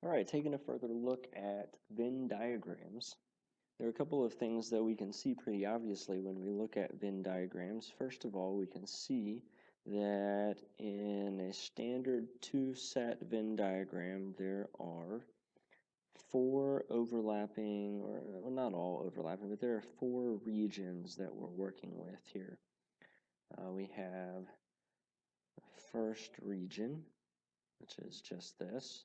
All right, taking a further look at Venn diagrams, there are a couple of things that we can see pretty obviously when we look at Venn diagrams. First of all, we can see that in a standard two-set Venn diagram, there are four overlapping, or well, not all overlapping, but there are four regions that we're working with here. We have the first region, which is just this.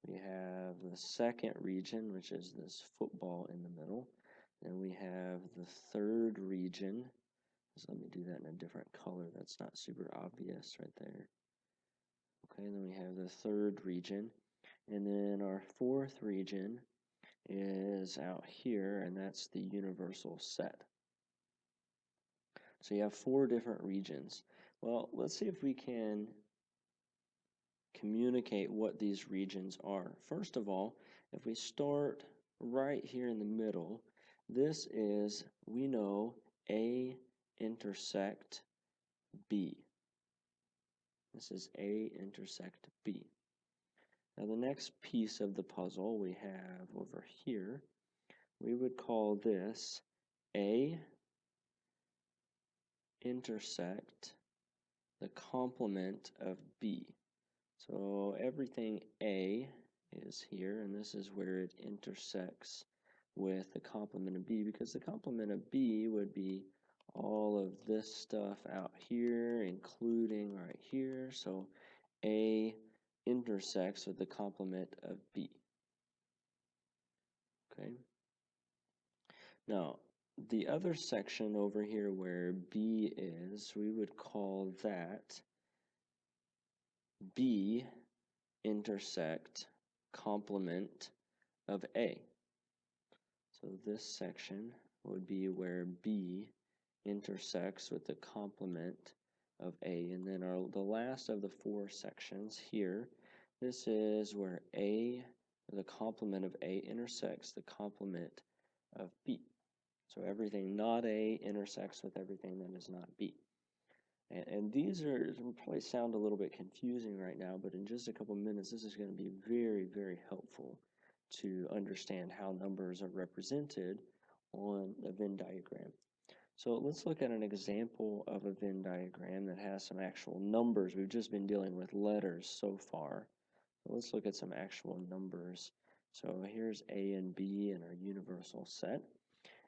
We have the second region, which is this football in the middle. Then we have the third region. So let me do that in a different color. That's not super obvious right there. Okay, then we have the third region. And then our fourth region is out here, and that's the universal set. So you have four different regions. Well, let's see if we can communicate what these regions are. First of all, if we start right here in the middle, this is, we know, A intersect B. This is A intersect B. Now the next piece of the puzzle we have over here, we would call this A intersect the complement of B. So everything A is here, and this is where it intersects with the complement of B, because the complement of B would be all of this stuff out here, including right here. So A intersects with the complement of B. Okay. Now, the other section over here where B is, we would call that B intersect complement of A. So this section would be where B intersects with the complement of A. And then the last of the four sections here, this is where A, the complement of A, intersects the complement of B. So everything not A intersects with everything that is not B. And these probably sound a little bit confusing right now, but in just a couple minutes, this is going to be very, very helpful to understand how numbers are represented on a Venn diagram. So let's look at an example of a Venn diagram that has some actual numbers. We've just been dealing with letters so far. So let's look at some actual numbers. So here's A and B in our universal set.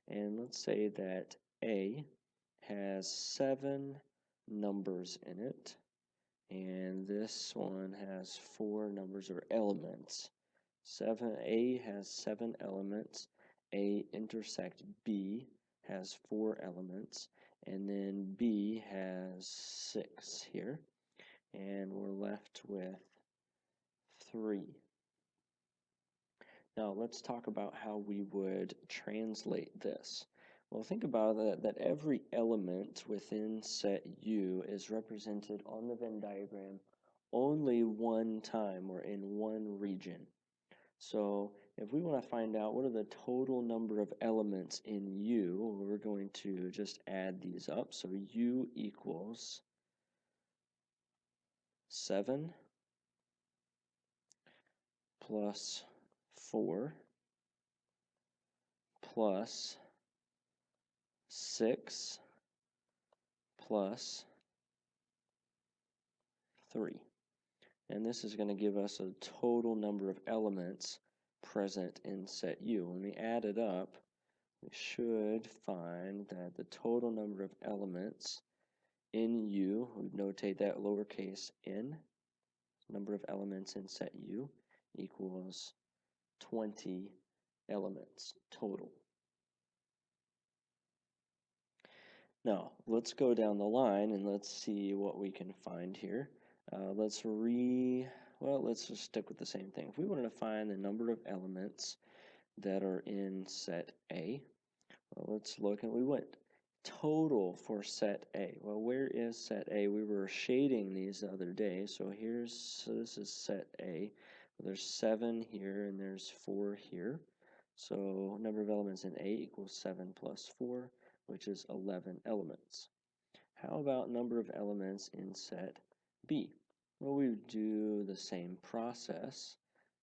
And let's say that A has 7 numbers in it, and this one has 4 numbers or elements. A has 7 elements. A intersect B has 4 elements, and then B has 6 here, and we're left with 3. Now let's talk about how we would translate this. Well, think about that every element within set U is represented on the Venn diagram only one time or in one region. So if we want to find out what are the total number of elements in U, we're going to just add these up. So U equals 7 plus 4 plus 6 plus 3. And this is going to give us a total number of elements present in set U. When we add it up, we should find that the total number of elements in U, we notate that lowercase n, number of elements in set U, equals 20 elements total. Now, let's go down the line and let's see what we can find here. Let's just stick with the same thing. If we wanted to find the number of elements that are in set A, well, let's look, and we went total for set A. Well, where is set A? We were shading these the other day, so this is set A. There's 7 here and there's 4 here. So number of elements in A equals 7 plus 4, which is 11 elements. How about number of elements in set B? Well, we would do the same process.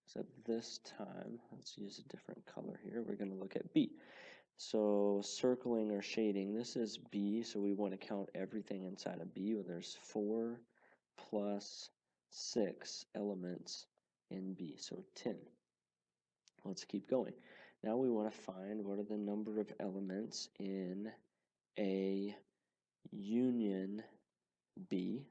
except this time, let's use a different color here. We're going to look at B. So circling or shading, this is B, so we want to count everything inside of B. Well, there's 4 plus 6 elements in B, so 10. Let's keep going. Now we want to find what are the number of elements in A union B.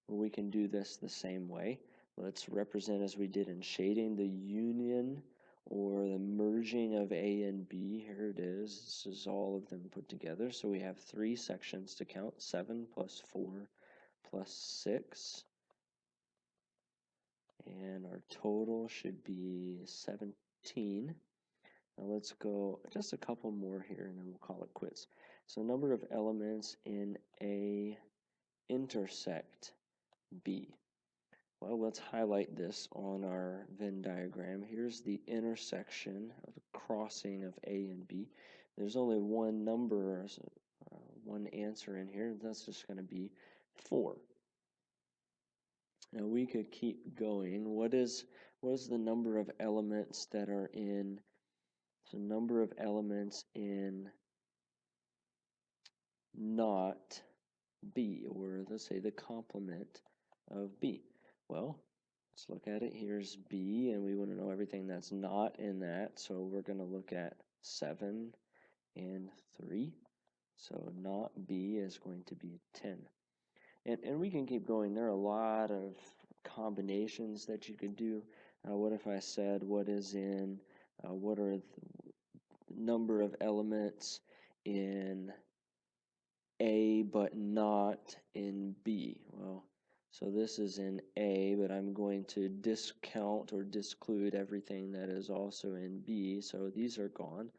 Well, we can do this the same way. Let's represent as we did in shading the union or the merging of A and B. Here it is. This is all of them put together. So we have 3 sections to count. 7 plus 4 plus 6. And our total should be 17. Now let's go just a couple more here and then we'll call it quits. So number of elements in A intersect B. Well, let's highlight this on our Venn diagram. Here's the intersection of the crossing of A and B. There's only one number, one answer in here. That's just going to be 4. Now we could keep going. What is the number of elements that are in? So number of elements in not B, or let's say the complement of B. Well, let's look at it. Here's B, and we want to know everything that's not in that. So we're going to look at 7 and 3. So not B is going to be 10. And we can keep going. There are a lot of combinations that you could do. What if I said what is in, what are the number of elements in A but not in B? Well, so this is in A, but I'm going to discount or disclude everything that is also in B. So these are gone.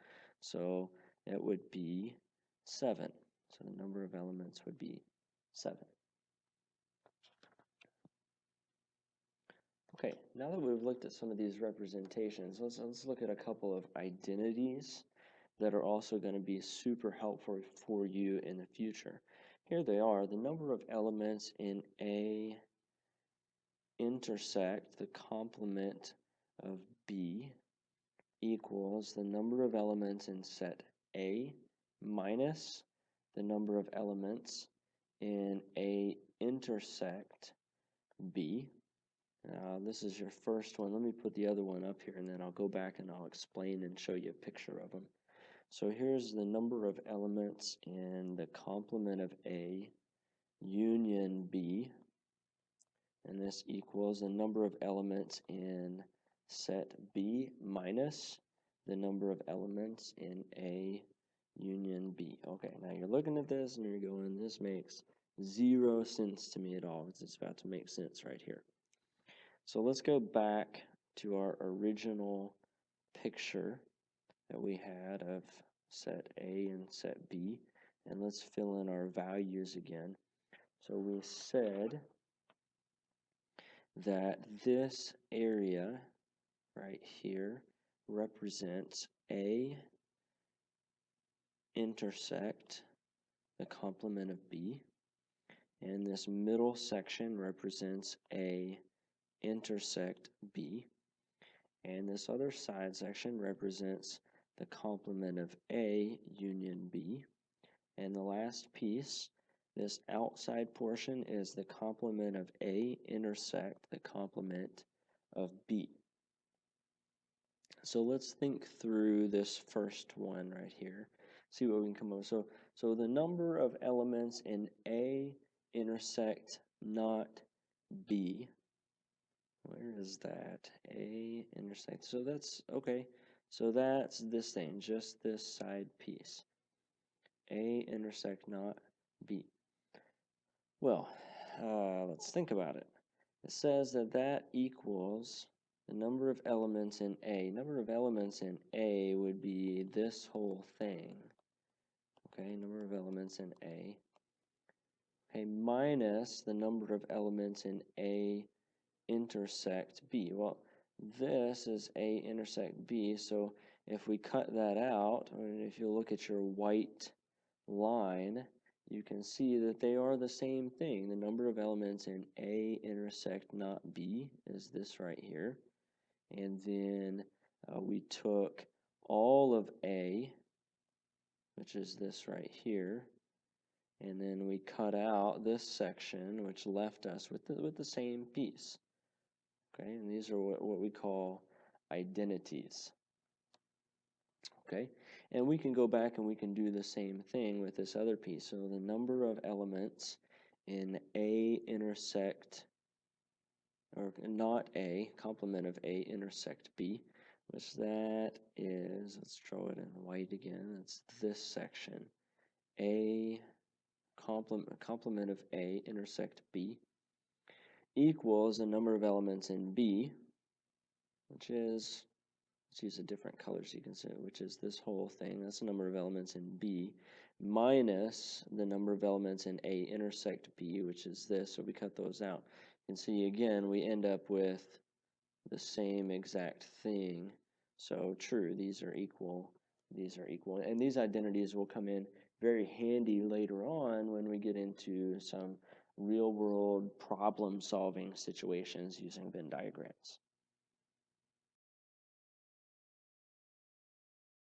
So it would be 7. So the number of elements would be 7. Okay, now that we've looked at some of these representations, let's look at a couple of identities that are also going to be super helpful for you in the future. Here they are. The number of elements in A intersect the complement of B equals the number of elements in set A minus the number of elements in A intersect B. This is your first one. Let me put the other one up here and then I'll go back and I'll explain and show you a picture of them. So here's the number of elements in the complement of A union B, and this equals the number of elements in set B minus the number of elements in A union B. Okay, now you're looking at this and you're going, this makes 0 sense to me at all. It's about to make sense right here. So let's go back to our original picture that we had of set A and set B, and let's fill in our values again. So we said that this area right here represents A intersect the complement of B, and this middle section represents A intersect B, and this other side section represents the complement of A union B, and the last piece, this outside portion, is the complement of A intersect the complement of B. So let's think through this first one right here, see what we can come up with. So the number of elements in A intersect not B. Where is that? A intersect. So that's okay. So that's this thing, just this side piece. A intersect not B. Well, let's think about it. It says that that equals the number of elements in A. Number of elements in A would be this whole thing. Okay, number of elements in A. Okay, minus the number of elements in A intersect B. Well, this is A intersect B, so if we cut that out, or if you look at your white line, you can see that they are the same thing. The number of elements in A intersect not B is this right here. and then we took all of A, which is this right here, and then we cut out this section, which left us with the same piece. Okay, and these are what we call identities. Okay, and we can go back and we can do the same thing with this other piece. So the number of elements in A intersect, or not A, complement of A intersect B, which that is, let's draw it in white again, that's this section. A complement of A intersect B equals the number of elements in B, which is, let's use a different color so you can see it, which is this whole thing. That's the number of elements in B, minus the number of elements in A intersect B, which is this. So we cut those out. You can see again, we end up with the same exact thing. So true, these are equal. These are equal. And these identities will come in very handy later on when we get into some real world problem solving situations using Venn diagrams.